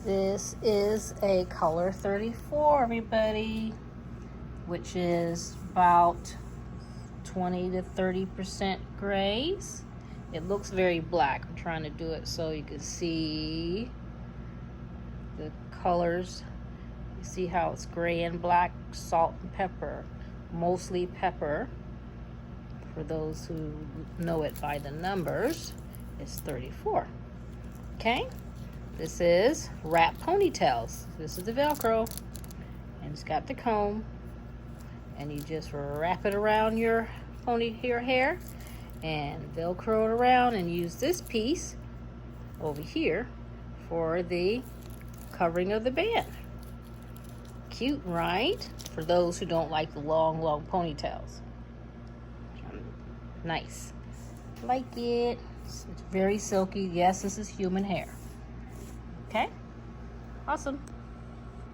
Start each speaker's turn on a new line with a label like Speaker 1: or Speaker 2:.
Speaker 1: This is a color 34, everybody, which is about 20 to 30% grays. It looks very black. I'm trying to do it so you can see the colors. You see how it's gray and black, salt and pepper, mostly pepper. For those who know it by the numbers, it's 34. Okay, this is wrap ponytails. This is the Velcro, and it's got the comb, and you just wrap it around your hair and Velcro it around, and use this piece over here for the covering of the band. Cute, right? For those who don't like the long ponytails. Nice. Like it. It's very silky. Yes, this is human hair. Okay? Awesome.